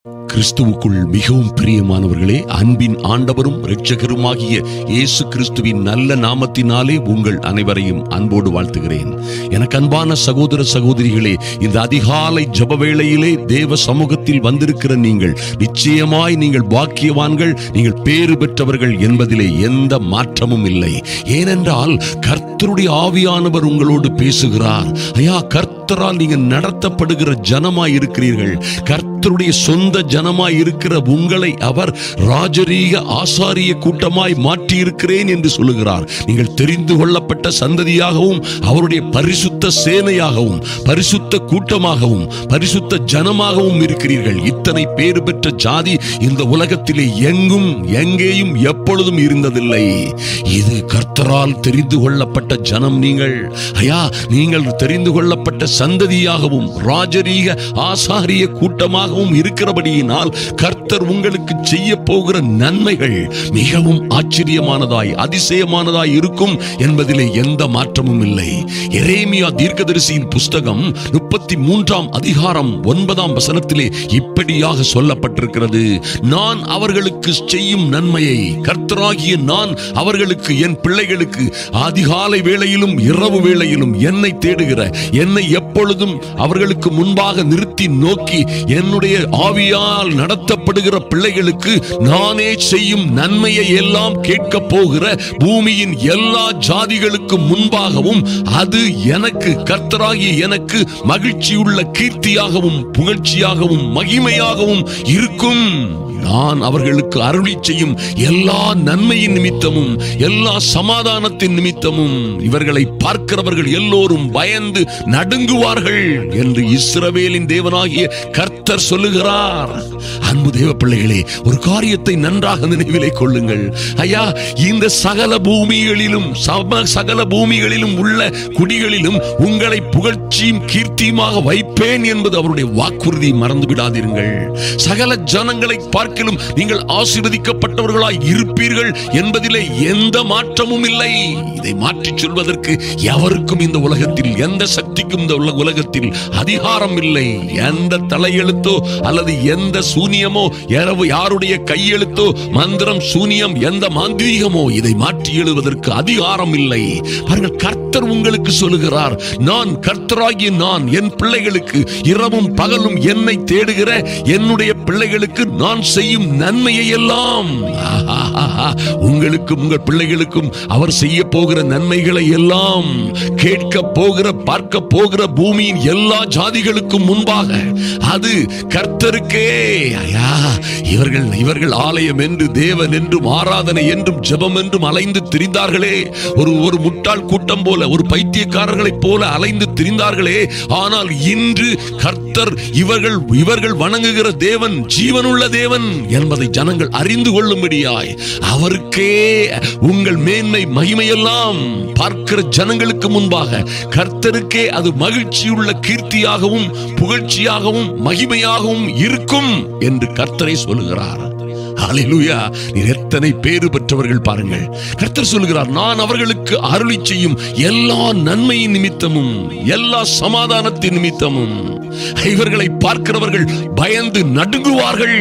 கிறிஸ்துவுக்குள் மிகவும் பிரியமானவர்களே, அன்பின் ஆண்டவரும் இரட்சகருமாகிய இயேசு கிறிஸ்துவின் நல்ல நாமத்தினாலே உங்கள் அனைவரையும் அன்போடு வாழ்த்துகிறேன். எனக்கு அன்பான சகோதர சகோதரிகளே, இந்த அதிகாலை ஜெப வேளையிலே தேவ சமூகத்தில் வந்திருக்கிற நீங்கள் நிச்சயமாய் நீங்கள் பாக்கியவான்கள், நீங்கள் பேறு பெற்றவர்கள் என்பதிலே எந்த மாற்றமும் இல்லை. ஏனென்றால் கர்த்தருடைய ஆவியானவர் உங்களோடு பேசுகிறார். ஐயா, கர்த்தரால் நீங்கள் நடத்தப்படுகிற ஜனமாய் இருக்கிறீர்கள். கர்த்தருடைய சொந்த ஜனமாய் இருக்கிற உங்களை அவர் ராஜரீக ஆசாரிய கூட்டமாய் மாற்றி இருக்கிறேன் என்று சொல்லுகிறார். நீங்கள் தெரிந்து கொள்ளப்பட்ட சந்ததியாகவும் அவருடைய பரிசுத்த சேனையாகவும் பரிசுத்த கூட்டமாகவும் பரிசுத்த ஜனமாகவும் இருக்கிறீர்கள். இத்தனை பேறு பெற்ற ஜாதி இந்த உலகத்திலே எங்கும் எங்கேயும் எப்பொழுதும் இருந்ததில்லை. இது கர்த்தரால் தெரிந்து கொள்ளப்பட்ட ஜனம். நீங்கள் ஐயா, நீங்கள் தெரிந்து கொள்ளப்பட்ட சந்ததியாகவும் ராஜரீக ஆசாரிய கூட்டமாகவும் இருக்கிறபடியினால் கர்த்தர் உங்களுக்கு செய்ய போகிற நன்மைகள் மிகவும் ஆச்சரியமானதாய் அதிசயமானதாய் இருக்கும் என்பதிலே எந்த மாற்றமும் இல்லை. எரேமியா தீர்க்கதரிசியின் புஸ்தகம் 33ஆம் அதிகாரம் 9ஆம் வசனத்திலே இப்படியாக சொல்லப்பட்டிருக்கிறது: நான் அவர்களுக்கு செய்யும் நன்மையை, கர்த்தராகிய நான் அவர்களுக்கு, என் பிள்ளைகளுக்கு அதிகாலை வேளையிலும் இரவு வேளையிலும் என்னை தேடுகிற, என்னை எப்பொழுதும் அவர்களுக்கு முன்பாக நிறுத்தி நோக்கி என்னுடைய ஆவியால் நடத்தப்படுகிற பிள்ளைகளுக்கு நானே செய்யும் நன்மையை எல்லாம் கேட்க போகிற பூமியின் எல்லா ஜாதிகளுக்கு முன்பாகவும் அது எனக்கு, கர்த்தராகிய எனக்கு மகிழ்ச்சியுள்ள கீர்த்தியாகவும் புகழ்ச்சியாகவும் மகிமையாகவும் இருக்கும். நான் அவர்களுக்கு அருளி செய்யும் எல்லா நன்மையின் நிமித்தமும் எல்லா சமாதானத்தின் நிமித்தமும் இவர்களை பார்க்கிறவர்கள் எல்லோரும் பயந்து நடுங்குவார்கள் என்று இஸ்ரவேலின் தேவனாகிய கர்த்தர் சொல்லுகிறார். அன்பு தேவ பிள்ளைகளே, ஒரு காரியத்தை நன்றாக நினைவிலே கொள்ளுங்கள். ஐயா, இந்த சகல பூமிகளிலும் உள்ள குடிகளிலும் உங்களை புகழ்ச்சியும் கீர்த்தியுமாக வைப்பேன் என்பது அவருடைய வாக்குறுதி. மறந்து விடாதீர்கள். சகல ஜனங்களை பார்க்கிலும் நீங்கள் ஆசீர்வதிக்கப்பட்டவர்களாய் இருப்பீர்கள் என்பதிலே எந்த மாற்றமும் இல்லை. இதை மாற்றி சொல்வதற்கு எவருக்கும் இந்த உலகத்தில், எந்த சக்திக்கும் இந்த உலகத்தில் அதிகாரம் இல்லை. எந்த தலையெழுத்தோ அல்லது எந்த சூனியமோ, யாருடைய கையெழுத்தோ, மந்திரம், சூனியம், எந்த மாந்திரீகமோ இதை மாற்றி எழுவதற்கு அதிகாரம் இல்லை. பாருங்கள், கர்த்தர் உங்களுக்கு சொல்லுகிறார்: நான் கர்த்தராகிய நான் என் பிள்ளைகளுக்கு இரவும் பகலும் என்னை தேடுகிற என்னுடைய பிள்ளைகளுக்கு நான் செய்யும் நன்மையை எல்லாம், உங்களுக்கும் உங்கள் பிள்ளைகளுக்கும் அவர் செய்ய போகிற நன்மைகளை எல்லாம் கேட்க போகிற, பார்க்க போகிற பூமியின் எல்லா ஜாதிகளுக்கும் முன்பாக அது கர்த்தருக்கே. இவர்கள் ஆலயம் என்று, தேவன் என்றும், ஆராதனை என்றும், ஜெபம் என்றும் அலைந்து திரிந்தார்களே, ஒரு முட்டாள் கூட்டம் போல, ஒரு பைத்தியக்காரர்களைப் போல அலைந்து திரிந்தார்களே. ஆனால் இன்று கர்த்தர் இவர்கள் வணங்குகிற தேவன் ஜீவனுள்ள தேவன் என்பதை ஜனங்கள் அறிந்து கொள்ளும்படியாய் அவருக்கே உங்கள் மேன்மை மகிமையெல்லாம் பார்க்கிற ஜனங்களுக்கு முன்பாக கர்த்தருக்கே அது மகிழ்ச்சியுள்ள கீர்த்தியாகவும் புகழ்ச்சியாகவும் மகிமையாகவும் இருக்கும் என்று கர்த்தரை சொல்லுகிறார். ஹல்லேலூயா! நீர் எத்தனை பேறு பெற்றவர்கள் பாருங்கள். கர்த்தர் சொல்லுகிறார்: நான் அவர்களுக்கு அருளி செய்யும் எல்லா நன்மையின் நிமித்தமும் எல்லா சமாதானத்தின் நிமித்தமும் இவர்களை பார்க்கிறவர்கள் பயந்து நடுங்குவார்கள்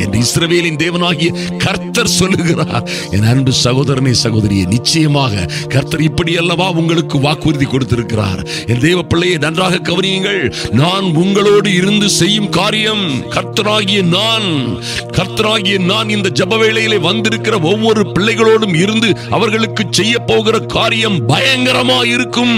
என்று இஸ்ரவேலின் தேவனாகிய கர்த்தர் சொல்லுகிறார். என் அன்பு சகோதரனே, சகோதரியே, நிச்சயமாக கர்த்தர் இப்படி அல்லவா உங்களுக்கு வாக்குறுதி கொடுத்திருக்கிறார். என் தேவ பிள்ளையை நன்றாக கவனியுங்கள். நான் உங்களோடு இருந்து செய்யும் காரியம், கர்த்தராகிய நான் இந்த ஜெப வேளையிலே வந்திருக்கிற ஒவ்வொரு பிள்ளைகளோடும் இருந்து அவர்களுக்கு செய்ய போகிற காரியம் பயங்கரமாய் இருக்கும்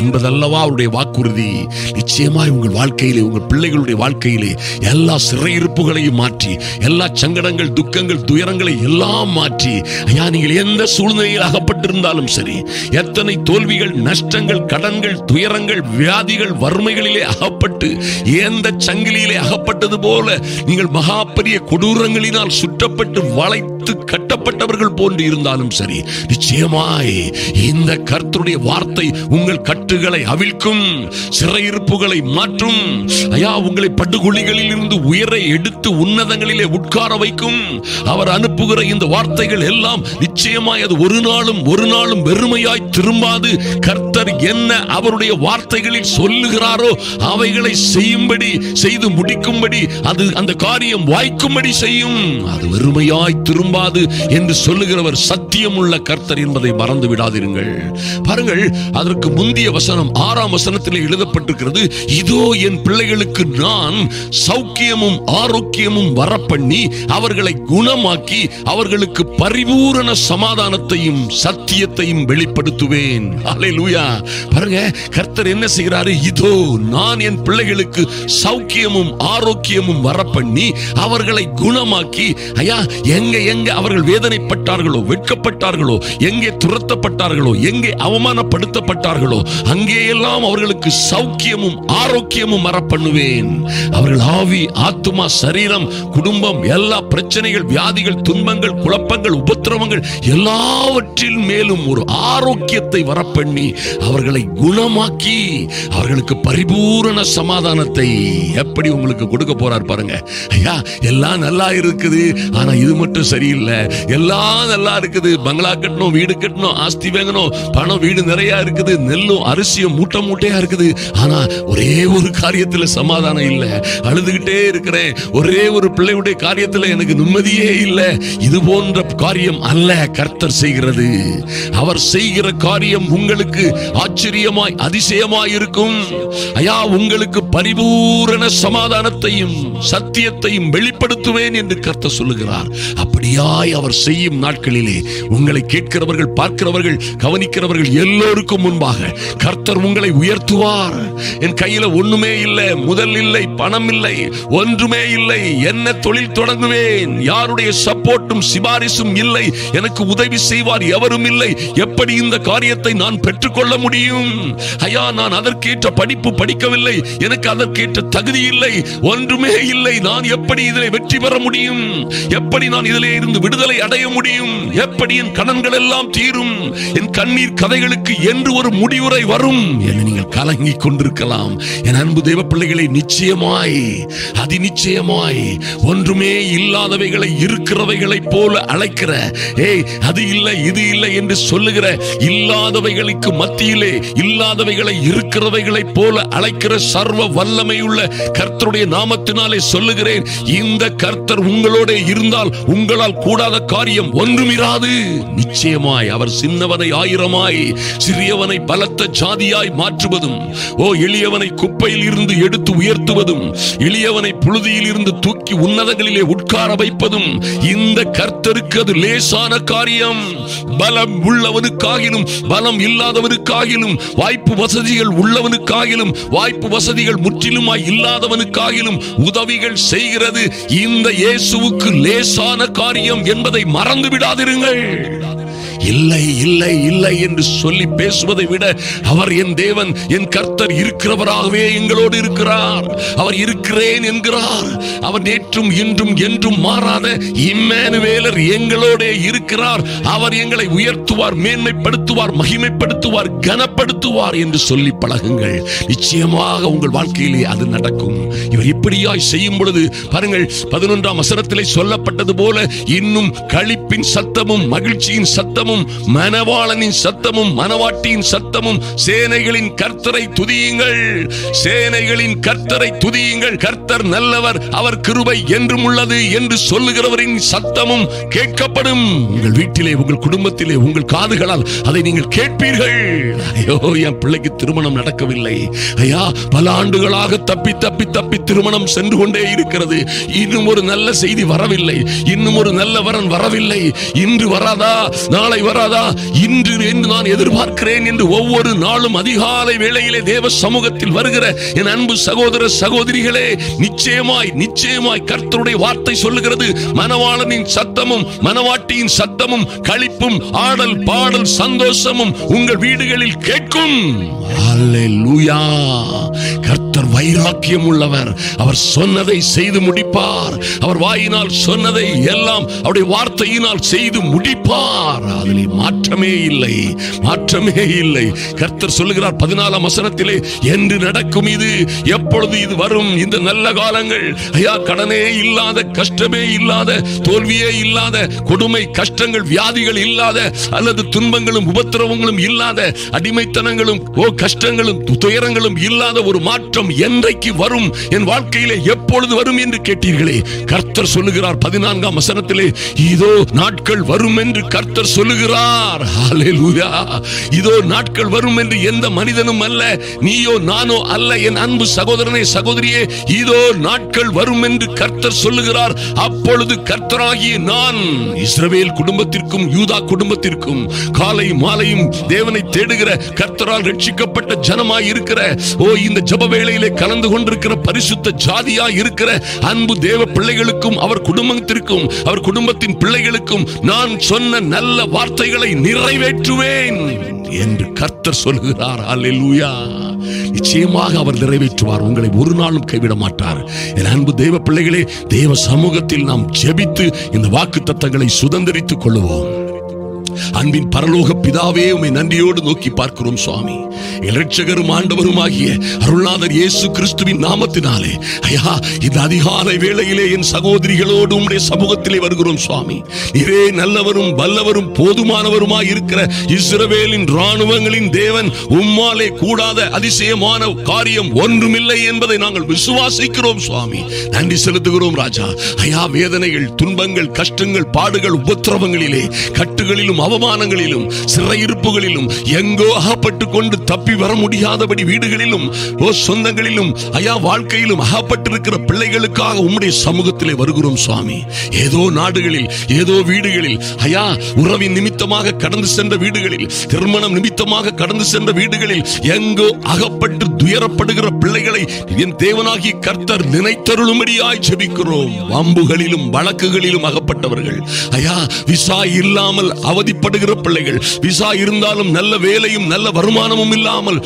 என்பதல்லவா அவருடைய வாக்குறுதி. நிச்சயமாய் உங்கள் வாழ்க்கையிலே, உங்கள் பிள்ளைகளுடைய வாழ்க்கையிலே எல்லா சிறையிருப்புகளையும் மாற்றி, எல்லா சங்கடங்கள், துக்கங்கள், துயரங்களை எல்லாம் மாற்றி, ஐயா, நீங்கள் எந்த சூழ்நிலையில் அகப்பட்டிருந்தாலும் சரி, எத்தனை தோல்விகள், நஷ்டங்கள், கடன்கள், துயரங்கள், வியாதிகள், வறுமைகளிலே அகப்பட்டு எந்த சங்கிலியிலே அகப்பட்டது போல நீங்கள் மகா பெரிய கொடூரங்களினால் சுற்றப்பட்டு வளைத்து கட்டப்பட்டவர்கள் போன்று இருந்தாலும் சரி, நிச்சயமாய் இந்த கர்த்தருடைய வார்த்தை உங்கள் கட்டுகளை அவிழ்க்கும், சிறையிருப்புகளை மாற்றும். ஐயா, உங்களை படுகொலிகளில் இருந்து உயர எடுத்து உன்னதங்களிலே உட்கார வைக்கும். அவர் அனுப்புகிற இந்த வார்த்தைகள் எல்லாம் நிச்சயமாய் அது ஒரு நாளும் வெறுமையாய் திரும்பாது. கர்த்தர் என்ன அவருடைய வார்த்தைகளில் சொல்லுகிறாரோ அவைகளை செய்யும்படி, செய்து முடிக்கும்படி, அது அந்த காரியம் வாய்க்கும்படி செய்யும். அது வெறுமையாய் திரும்பாது என்று சொல்லுகிறவர் சத்தியமுள்ள கர்த்தர் என்பதை மறந்து விடாதீர்கள். பாருங்கள், அதற்கு முந்திய வசனம் 6ஆம் வசனத்தில் எழுதப்பட்டிருக்கிறது, இதோ என் பிள்ளைகளுக்கு நான் சௌக்கியமும் ஆரோக்கியமும் வரப்பண்ணி அவர்களை குணமாக்கி அவர்களுக்கு பரிபூரண சமாதானத்தையும் சத்தியத்தையும் வெளிப்படுத்துவேன். அல்லேலூயா. பாருங்க, கர்த்தர் என்ன செய்கிறாரு? இதோ நான் என் பிள்ளைகளுக்கு சௌக்கியமும் ஆரோக்கியமும் வரப்பண்ணி அவர்களை குணமாக்கி. ஐயா, எங்க அவர்கள் வேதனைப்பட்டார்களோ, வெட்கப்பட்டார்களோ, எங்கே துரத்தப்பட்டார்களோ, எங்கே அவமானப்படுத்தப்பட்டார்களோ, அங்கே எல்லாம் அவர்களுக்கு சௌக்கியமும் ஆரோக்கியமும் வரப்பண்ணுவேன். அவர்கள் ஆவி, ஆத்துமா, சரீரம், குடும்பம், எல்லா பிரச்சனைகள், வியாதிகள், துன்பங்கள், குழப்பங்கள், உபத்திரவங்கள் எல்லாவற்றின் மேலும் ஒரு ஆரோக்கியத்தை வரப்பண்ணி அவர்களை குணமாக்கி அவர்களுக்கு பரிபூரண சமாதானத்தை எப்படி உங்களுக்கு கொடுக்க போறார் பாருங்க. ஐயா, எல்லாம் நல்லா இருக்குது, ஆனா இது மட்டும் சரியில்லை. எல்லாம் நல்லா இருக்குது, பங்களா கட்டணும், வீடு கட்டணும், ஆஸ்தி வாங்கணும், பணம் வீடு நிறைய இருக்குது, நெல்லும் அரிசியும் மூட்டை மூட்டையா இருக்குது, ஆனா ஒரே ஒரு காரியத்துல சமாதானம் இல்லை. அழுதுகிட்டே இருக்கிறேன், ஒரே ஒரு பிள்ளையுடைய காரியத்துல எனக்கு நிம்மதியே இல்லை. இது போன்ற காரியம் அல்ல கர்த்தர் செய்கிறது. அவர் செய்கிற காரியம் உங்களுக்கு ஆச்சரியமாய் அதிசயமாய் இருக்கும். ஐயா, உங்களுக்கு பரிபூரண சமாதானத்தையும் சத்தியத்தையும் வெளிப்படுத்துவேன் என்று கர்த்தர் சொல்லுகிறார். அப்படியாய் அவர் செய்யும் நாட்களிலே உங்களை கேட்கிறவர்கள், பார்க்கிறவர்கள், கவனிக்கிறவர்கள் எல்லோருக்கும் முன்பாக கர்த்தர் உங்களை உயர்த்துவார். என் கையில ஒண்ணுமே இல்லை, முதல் இல்லை, பணம் இல்லை, ஒன்றுமே இல்லை, என்ன தொழில் தொடங்குவேன், யாருடைய சப்போர்ட்டும் சிபாரிசும் இல்லை, எனக்கு உதவி செய்வார் எவரும் இல்லை, எப்படி இந்த காரியத்தை நான் பெற்றுக்கொள்ள முடியும்? ஐயா, நான் அதற்கேற்ற படிப்பு படிக்கவில்லை, எனக்கு அதற்கேற்ற தகுதி இல்லை, ஒன்றுமே இல்லை, நான் எப்படி இதிலே வெற்றி பெற முடியும்? எப்படி நான் இதிலே இருந்து விடுதலை அடைய முடியும்? எப்படி என் கடன்கள் எல்லாம் தீரும்? என் கண்ணீர் கதைகளுக்கு என்று ஒரு முடிவுரை வரும் என்று நீங்கள் கலங்கிக் கொண்டிருக்கலாம். என் அன்பு தேவ பிள்ளைகளை, நிச்சயமாய் அதிநிச்சயமாய் ஒன்றுமே இல்லாதவைகளை இருக்கிறவைகளை போல அழைக்கிற, ஏய் அது இல்லை இது இல்லை என்று சொல்லுகிற, இல்லாதவைகளுக்கு மத்தியிலே இல்லாதவைகளை இருக்கிறவைகளை போல அழைக்கிற சர்வ வல்லமையுள்ள கர்த்தருடைய நாமத்தினாலே சொல்லுகிறேன், இந்த கர்த்தர் உங்களோட இருந்தால் உங்களால் கூடாத காரியம் ஒன்றுமிராது. நிச்சயமாய் அவர் சின்னவனை ஆயிரமாய், சிறியவனை பலத்த ஜாதியாய் மாற்றுவதும், எளியவனை குப்பையில் இருந்து எடுத்து உயர்த்துவதும், எளியவனை புழுதியில் இருந்து தூக்கி உன்னதங்களிலே உட்கார வைப்பதும் இந்த கர்த்தருக்கு அது லேசான காரியம். பலம் உள்ளவனுக்காகிலும் பலம் இல்லாதவனுக்காகிலும், வாய்ப்பு வசதிகள் உள்ளவனுக்காகிலும் வாய்ப்பு வசதிகள் முற்றிலுமாய் இல்லாதவனுக்காகிலும் உதவிகள் செய்கிறது இந்த இயேசுவுக்கு லேசான காரியம் என்பதை மறந்து விடாதிருங்கள். இல்லை இல்லை இல்லை என்று சொல்லி பேசுவதை விட அவர் என் தேவன், என் கர்த்தர் இருக்கிறவராகவே எங்களோடு இருக்கிறார். அவர் இருக்கிறேன் என்கிறார். அவர் நேற்றும் இன்றும் என்றும் மாறாத இம்மானுவேலர் எங்களோட இருக்கிறார். அவர் எங்களை உயர்த்துவார், மேன்மைப்படுத்துவார், மகிமைப்படுத்துவார், கனப்படுத்துவார் என்று சொல்லி பழகுங்கள். நிச்சயமாக உங்கள் வாழ்க்கையிலே அது நடக்கும். இவர் இப்படியாய் செய்யும் பொழுது பாருங்கள், 11ஆம் வசனத்திலே சொல்லப்பட்டது போல இன்னும் களிப்பின் சத்தமும் மகிழ்ச்சியின் சத்தமும் மணவாளனின் சத்தமும் மணவாட்டியின் சத்தமும், சேனைகளின் கர்த்தரை துதியுங்கள், சேனைகளின் கர்த்தரை துதியுங்கள், கர்த்தர் நல்லவர், அவர் கிருபை என்றும் உள்ளது என்று சொல்லுகிறவரின் சத்தமும் கேட்கப்படும். உங்கள் வீட்டிலே, உங்கள் குடும்பத்திலே, உங்கள் காதுகளால் அதை நீங்கள் கேட்பீர்கள். ஐயோ, என் பிள்ளைக்கு திருமணம் நடக்கவில்லை, ஐயா பல ஆண்டுகளாக தப்பி தப்பி தப்பி திருமணம் சென்று கொண்டே இருக்கிறது, இன்னும் ஒரு நல்ல செய்தி வரவில்லை, இன்னும் ஒரு நல்ல வரன் வரவில்லை, இன்று வராதா, நாளை வராதா, இன்று என்று நான் எதிர்பார்க்கிறேன் என்று ஒவ்வொரு நாளும் அதிகாலை வேளையிலே தேவ சமூகத்தில் வருகிற என் அன்பு சகோதர சகோதரிகளே, நிச்சயமாய் நிச்சயமாய் கர்த்தருடைய வார்த்தை சொல்லுகிறது, மணவாளனின் சத்தமும் மணவாட்டியின் சத்தமும் களிப்பும் ஆடல் பாடல் சந்தோஷமும் உங்கள் வீடுகளில் கேட்கும். அல்லேலூயா. கர்த்தர் வைராக்கியம் உள்ளவர். அவர் சொன்னதை செய்து முடிப்பார். அவர் வாயினால் சொன்னதை எல்லாம் அவருடைய வார்த்தையினால் செய்து முடிப்பார். அதில் மாற்றமே இல்லை, மாற்றமே இல்லை. கர்த்தர் சொல்லுகிறார் 14ஆம் வசனத்திலே, என்று நடக்கும் இது, எப்பொழுது இது வரும் இந்த நல்ல காலங்கள்? ஐயா, கடனே இல்லாத, கஷ்டமே இல்லாத, தோல்வியே இல்லாத, கொடுமை கஷ்டங்கள் வியாதிகள் இல்லாத, அல்லது துன்பங்களும் உபத்திரவங்களும் இல்லாத, அடிமைத்தனங்களும் கஷ்டங்களும் துயரங்களும் இல்லாத ஒரு மாற்றம் என்றைக்கு வரும்? என் வாழ்க்கையிலே எப்பொழுது வரும் என்று கேட்டீர்களே, கர்த்தர் சொல்லுகிறார் 14ஆம் வசனத்திலே, இதோ நாட்கள் வரும் என்று கர்த்தர் சொல்லுகிறார். ஹல்லேலூயா. இதோ நாட்கள் வரும் என்று எந்த மனிதனும் அல்ல, நீயோ நானோ அல்ல, என் அன்பு சகோதரனே சகோதரியே, இதோ நாட்கள் வரும் என்று கர்த்தர் சொல்லுகிறார். அப்பொழுது கர்த்தராகிய நான் இஸ்ரவேல் குடும்பத்திற்கும் யூதா குடும்பத்திற்கும் காலை மாலையும் தேவனை தேடுகிற, கர்த்தரால் ரட்சிக்கப்பட்ட ஜனமாய் இருக்கிற, இந்த ஜெப வேளையிலே கலந்து கொண்டிருக்கிற பரிசுத்த ஜாதியாய் இருக்கிற அன்பு தேவ பிள்ளைகளுக்கும் அவர் குடும்பத்திற்கும் அவர் குடும்பத்தின் பிள்ளைகளுக்கும் நான் சொன்ன நல்ல வார்த்தைகளை நிறைவேற்றுவேன் என்று கர்த்தர் சொல்கிறார். அல்லேலூயா. நிச்சயமாக அவர் நிறைவேற்றுவார். உங்களை ஒரு நாளும் கைவிட மாட்டார். என் அன்பு தேவ பிள்ளைகளே, தேவ சமூகத்தில் நாம் ஜெபித்து இந்த வாக்குத்தத்தங்களை சுதந்திரித்துக் கொள்ளுவோம். அன்பின் பரலோக பிதாவே, உம்மை நன்றியோடு நோக்கி பார்க்கிறோம் சுவாமி. இரட்சகரும் ஆண்டவருமாகிய அருள்நாதர் இயேசு கிறிஸ்துவின் நாமத்தினாலே ஐயா, இந்த அதிகாலை வேளையிலே என் சகோதரிகளோடு உம்முடைய சமூகத்திலே வருகிறோம் சுவாமி. நீரே நல்லவரும் வல்லவரும் போதுமானவருமாய் இருக்கிற இஸ்ரவேலின் ராணுவங்களின் தேவன். உம்மாலே கூடாத அதிசயமான காரியம் ஒன்றுமில்லை என்பதை நாங்கள் விசுவாசிக்கிறோம் சுவாமி. நன்றி செலுத்துகிறோம் ராஜா. ஐயா, வேதனைகள், துன்பங்கள், கஷ்டங்கள், பாடுகள், உபத்திரவங்களிலே, கட்டுகளிலும் அவமானங்களிலும் சிறையிருப்புகளிலும் எங்கோ அகப்பட்டு கொண்டு தப்பி வர முடியாதபடி வீடுகளிலும் சொந்தங்களிலும் ஐயா வாழ்க்கையிலும் அகப்பட்டிருக்கிற பிள்ளைகளுக்காக உம்முடைய சமூகத்திலே வருகிறோம் சுவாமி. ஏதோ நாடுகளில், ஏதோ வீடுகளில் ஐயா, உறவின் நிமித்தமாக கடந்து சென்ற வீடுகளில், திருமணம் நிமித்தமாக கடந்து சென்ற வீடுகளில் எங்கோ அகப்பட்டு துயரப்படுகிற பிள்ளைகளை என் தேவனாகிய கர்த்தர் நினைத்தருளும்படியாய் ஜெபிக்கிறோம். வம்புகளிலும் வழக்குகளிலும் அகப்பட்டவர்கள் ஐயா, விசா இல்லாமல் அவதிப்படுகிற பிள்ளைகள், விசா இருந்தாலும் நல்ல வேலையும் நல்ல வருமானமும் இல்லாமல்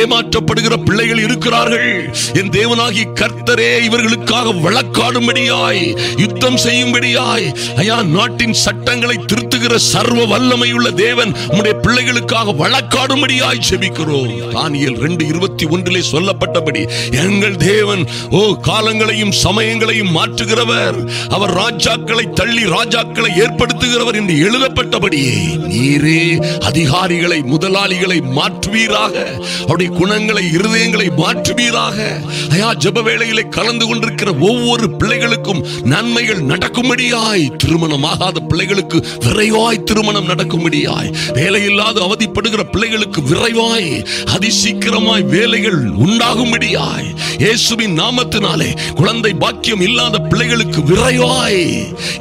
ஏமாற்றப்படுகிற பிள்ளைகள் இருக்கிறார்கள். என் தேவனாகிய கர்த்தரே இவர்களுக்காக வழக்காடும்படியாய், யுத்தம் செய்யும்படியாய் ஐயா, நாட்டின் சட்டங்களை திருத்துகிற சர்வ வல்லமையுள்ள தேவன் உம்முடைய பிள்ளைகளுக்காக வழக்காடும்படியாய் ஜெபிக்கிறோம். தானியேல் 2:21 சொல்லப்பட்டபடி எங்கள் தேவன் காலங்களையும் சமயங்களையும் மாற்றுகிறவர், அவர் ராஜாக்களை தள்ளி ராஜாக்களை ஏற்படுத்துகிறவர் என்று எழுதப்பட்டபடியே நீரே அதிகாரிகளை, முதலாளிகளை மாற்றுவீராக. அவருடைய குணங்களை, இருதயங்களை மாற்றுவீராக. ஐயா, ஜெப வேளையிலே கலந்து கொண்டிருக்கிற ஒவ்வொரு பிள்ளைகளுக்கும் நன்மைகள் நடக்கும்படியாய், திருமணமாகாத பிள்ளைகளுக்கு விரைவாய் திருமணம் நடக்கும்படியாய், வேலையில்லாத அவதிப்படுகிற பிள்ளைகளுக்கு விரைவாய் அதிசீக்கிரமாய் வேலைகள் உண்டாகும்படியாய், இயேசுவின் நாமத்தினாலே குழந்தை பாக்கியம் இல்லாத பிள்ளைகளுக்கு விரைவாய்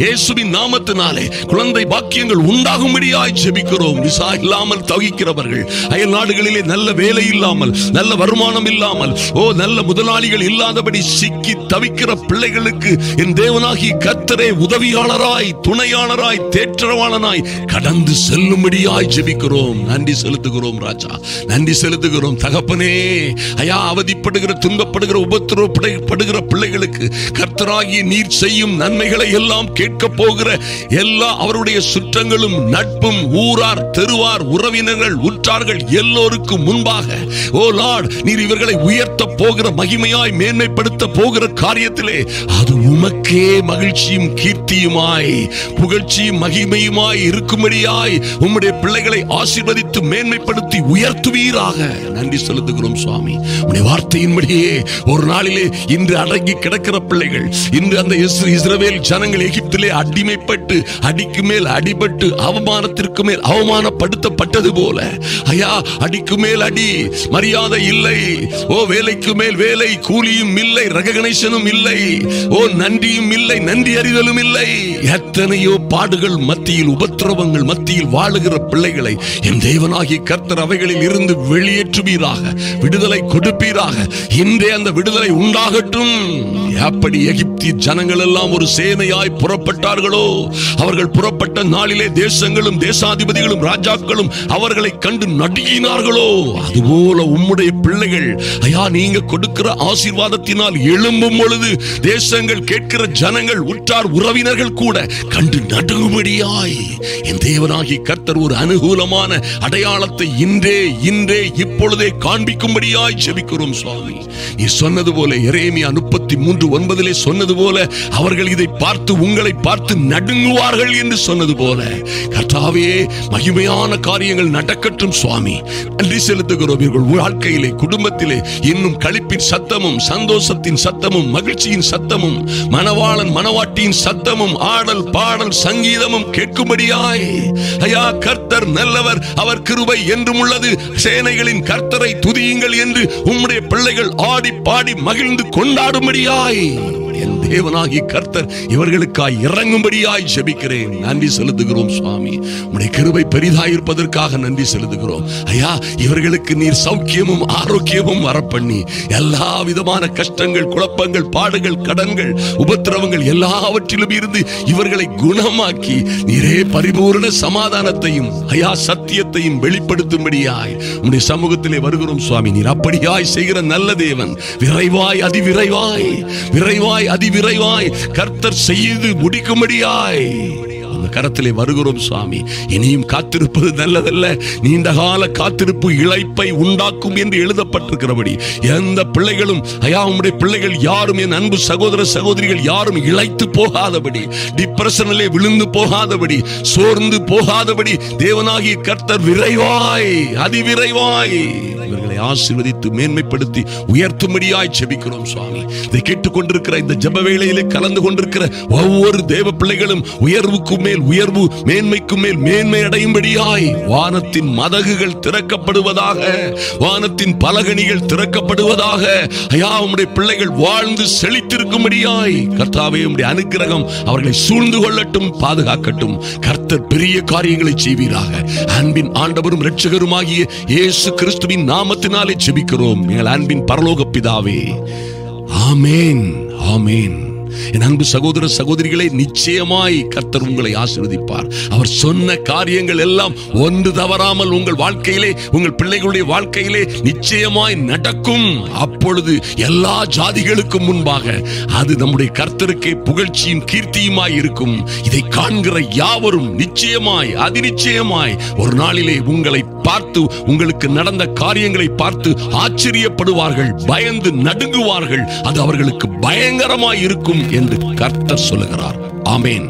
இயேசுவின் நாமத்தினாலே குழந்தை பாக்கியங்கள் உண்டாகும்படியாய் ஜெபிக்கிறோம். விசா இல்லாமல் தவிக்கிறவர்கள், அயல் நாடுகளிலே நல்ல வேலை இல்லாமல், நல்ல வருமானம் இல்லாமல், நல்ல முதலாளிகள் இல்லாதபடி சிக்கி தவிக்கிற பிள்ளைகளுக்கு என் தேவனாகிய கர்த்தரே உதவியாளராய், துணையாளராய், தேற்றவாளனாய் கடந்து செல்லும்படியாய் ஜெபிக்கிறோம். நன்றி செலுத்துகிறோம் ராஜா, நன்றி செலுத்துகிறோம் தகப்பனே. ஐயா, அவதிப்படுகிற, துன்பப்படுகிற, உபத்திரவப்படுகிற பிள்ளைகளுக்கு கர்த்தராகிய நீர் செய்யும் நன்மைகளை எல்லாம் கேட்க போகிற எல்லா அவருடைய சுற்றங்களும், நட்பும், ஊரார், தெருவார், உறவினர்கள், உற்றார்கள் எல்லோருக்கும் முன்பாக லார்ட், நீர் இவர்களை உயர்த்த போகிற, மகிமையாய் மேன்மைப்படுத்த போகிற காரியத்திலே அது உமக்கே மகிழ்ச்சியும் கீர்த்தியுமாய், புகழ்ச்சியும் மகிமையுமாய் இருக்கும்படியாய் உம்முடைய பிள்ளைகளை ஆசீர்வதித்து மேன்மைப்படுத்தி உயர்த்துவீராக. நன்றி செலுத்துகிறோம் சுவாமி. உம்முடைய வார்த்தையின்படியே ஒரு நாளிலே இன்று அடங்கி கிடக்கிற பிள்ளைகள், இன்று அந்த இஸ்ரவேல் ஜனங்கள் எகிப்திலே அடிமைப்பட்டு, அடிக்கு மேல் அடிபட்டு, அவமானத்திற்கு மேல் அவமானப்படுத்தப்பட்டது போல ஐயா, அடிக்கு மேல் அடி, மரியாதை இல்லை, வேலைக்கு மேல் வேலை, கூலியும் இல்லை, ரெகக்னிஷனும் இல்லை, நன்றியும் இல்லை, நன்றி அறிதலும் இல்லை. எத்தனையோ பாடுகள் மத்தியில், உபத்திரவங்கள் மத்தியில் வாழுகிற பிள்ளைகளை என் தேவனாகிய கர்த்தர் அவைகளில் இருந்து வெளியேற்றுவீராக, விடுதலை கொடுப்பீராக. இன்றே அந்த விடுதலை உண்டாகட்டும். எப்படி எகிப்திய ஜனங்கள் எல்லாம் ஒரு சேனையாய் புறப்பட்டார்களோ, அவர்கள் புறப்பட்ட நாளிலே தேசங்களும் தேசாதிபதிகளும் ராஜாக்களும் அவர்களை கண்டு நடுங்கினார்களோ அதுபோல உம்முடைய பிள்ளைகள் ஐயா நீங்க கொடுக்கிற ஆசீர்வாதத்தினால் எழும்பும் பொழுது தேசங்கள் கேட்கிற ஜனங்கள் உற்றார் உறவினர்கள் கூட கண்டு நடுங்கும்படியாய் என் தேவனாகி கர்த்தர் ஒரு அனுகூலமான அடையாளத்தை இன்றே இப்பொழுதே காண்பிக்கும்படியாய் ஜெபிக்கிறோம் சுவாமி. நீ சொன்னது போல எரேமியா 33:9 சொன்னது போல அவர்கள் இதை பார்த்து உங்களை பார்த்து நடுங்குவார்கள் என்று சொன்னது போல கர்த்தாவே மகிமையான காரியங்கள் நடக்கட்டும் சுவாமி. நன்றி செலுத்துகிறோம். இவர்கள் வாழ்க்கையிலே குடும்பத்திலே இன்னும் களிப்பின் சத்தமும் சந்தோஷத்தின் சத்தமும் மகிழ்ச்சியின் சத்தமும் மணவாளன் மணவாட்டியின் சத்தமும் ஆடல் பாடல் சங்கீதமும் கேட்கும்படியாய் ஐயா கர்த்தர் நல்லவர், அவர் கிருபை என்றும் உள்ளது, சேனைகளின் கர்த்தரை துதியுங்கள் என்று உம்முடைய பிள்ளைகள் ஆடி பாடி மகிழ்ந்து கொண்டாடும்படியாய் என் தேவனாகி கர்த்தர் இவர்களுக்காய் இறங்கும்படியாய் ஜெபிக்கிறேன். நன்றி செலுத்துகிறோம் சுவாமி. உம்முடைய கிருபை பெரிதாயிருப்பதற்காக நன்றி செலுத்துகிறோம் ஐயா. இவர்களுக்கு நீர் சௌக்கியமும் ஆரோக்கியமும் வரப்பண்ணி எல்லா விதமான கஷ்டங்கள் குழப்பங்கள் பாடுகள் கடன்கள் உபத்திரவங்கள் எல்லாவற்றிலும் இருந்து இவர்களை குணமாக்கி நீரே பரிபூர்ண சமாதானத்தையும் ஐயா சத்தியத்தையும் வெளிப்படுத்தும்படியாய் உம்முடைய சமூகத்திலே வருகிறோம் சுவாமி. நீர் அப்படியாய் செய்கிற நல்ல தேவன். விரைவாய் அதிவிரைவாய் கர்த்தர் செய்து முடிக்கும்படியாய் அந்த கரத்திலே வருகிறோம் சுவாமி. இனியும் காத்திருப்பது நல்லதல்ல, நீண்ட கால காத்திருப்பு இளைப்பை உண்டாக்கும் என்று எழுதப்பட்டிருக்கிறபடி எந்த பிள்ளைகளும் ஐயா உம்முடைய பிள்ளைகள் யாரும் என் அன்பு சகோதர சகோதரிகள் யாரும் இளைத்து போகாதபடி டிப்ரெஷனிலே விழுந்து போகாதபடி சோர்ந்து போகாதபடி தேவனாகிய கர்த்தர் விரைவாய் அதிவிரைவாய் இவர்களை ஆசீர்வதித்து மேன்மைப்படுத்தி உயர்த்தும்படியாய் ஜெபிக்கிறோம் சுவாமி. இதை கேட்டுக்கொண்டிருக்கிற இந்த ஜெப வேளையிலே கலந்து கொண்டிருக்கிற ஒவ்வொரு தேவ பிள்ளைகளும் உயர்வுக்கும் மேல் உயர்வு மேன்மைக்கும் மேல் மேன்மை அடையும்படியாய் வானத்தின் மதகுகள் திறக்கப்படுவதாக, வானத்தின் பலகணிகள் திறக்கப்படுவதாக ஐயா உம்முடைய பிள்ளைகள் வாழ்ந்து செழித்திருக்கும்படியாய் கர்த்தாவே உம்முடைய அனுக்கிரகம் அவர்களை சூழ்ந்து கொள்ளட்டும், பாதுகாக்கட்டும். கர்த்தர் பெரிய காரியங்களை செய்வீராக. அன்பின் ஆண்டவரும் இரட்சகருமாகிய இயேசு கிறிஸ்துவின் நாமத்தினாலே ஜெபிக்கிறோம் எங்கள் அன்பின் பரலோக பிதாவே. ஆமென் ஆமென். என் அன்பு சகோதர சகோதரிகளே, நிச்சயமாய் கர்த்தர் உங்களை ஆசீர்வதிப்பார். அவர் சொன்ன காரியங்கள் எல்லாம் ஒன்று தவறாமல் உங்கள் வாழ்க்கையிலே உங்கள் பிள்ளைகளுடைய வாழ்க்கையிலே நிச்சயமாய் நடக்கும். அப்பொழுது எல்லா ஜாதிகளுக்கும் முன்பாக அது நம்முடைய கர்த்தருக்கே புகழ்ச்சியும் கீர்த்தியுமாய் இருக்கும். இதை காண்கிற யாவரும் நிச்சயமாய் அதிநிச்சயமாய் ஒரு நாளிலே உங்களை பார்த்து உங்களுக்கு நடந்த காரியங்களை பார்த்து ஆச்சரியப்படுவார்கள், பயந்து நடுங்குவார்கள். அது அவர்களுக்கு பயங்கரமாய் இருக்கும் என்று கர்த்தர் சொல்லுகிறார். ஆமென்.